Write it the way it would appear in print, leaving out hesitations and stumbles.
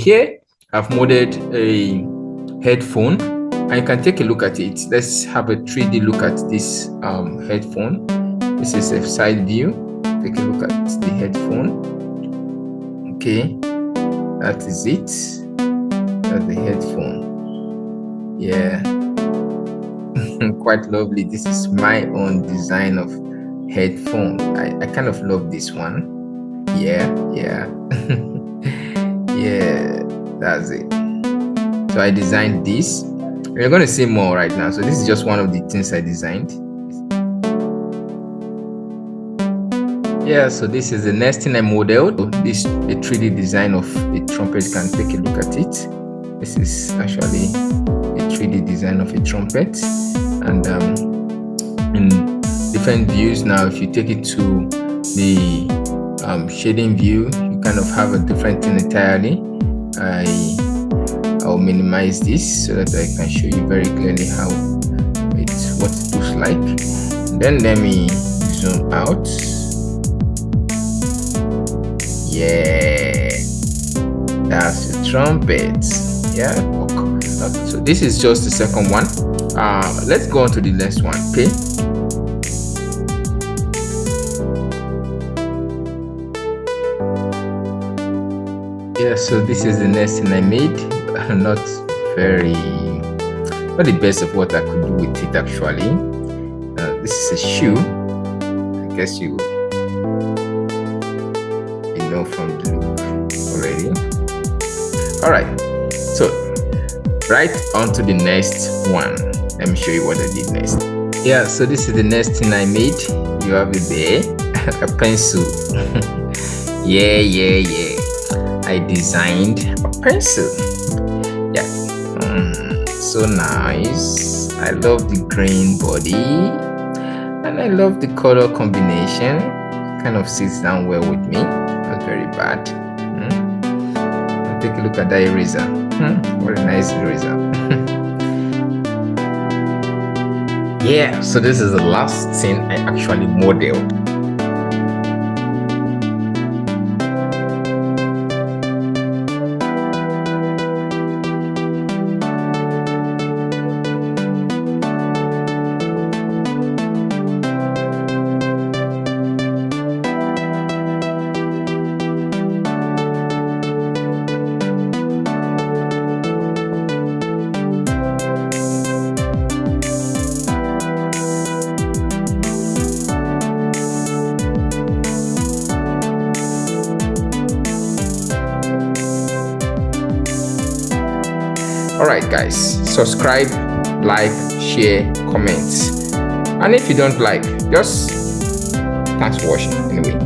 here I've modded a headphone, and you can take a look at it. Let's have a 3D look at this headphone. This is a side view. Take a look at the headphone. Okay, that is it. That's the headphone. Yeah. Quite lovely. This is my own design of headphone. I kind of love this one. Yeah. Yeah, that's it. So I designed this. We're going to see more right now. So this is just one of the things I designed. Yeah, so this is the next thing I modeled. This a 3D design of a trumpet. You can take a look at it. This is actually a 3D design of a trumpet, and in different views. Now if you take it to the shading view, you kind of have a different thing entirely. I'll minimize this so that I can show you very clearly what it looks like. And then let me zoom out. Yeah, that's the trumpet. Yeah, so this is just the second one. Let's go on to the next one. Okay. Yeah, so this is the next thing I made. Not the best of what I could do with it actually. This is a shoe. I guess you know from the look already. All right, so right on to the next one. Let me show you what I did next. Yeah, so this is the next thing I made. You have it there. A pencil. Yeah. I designed a pencil. Yeah, so nice. I love the green body, and I love the color combination. Kind of sits down well with me. Not very bad. Take a look at that eraser. What a nice eraser. Yeah, so this is the last thing I actually modeled. Alright guys, subscribe, like, share, comment, and if you don't like, just thanks for watching anyway.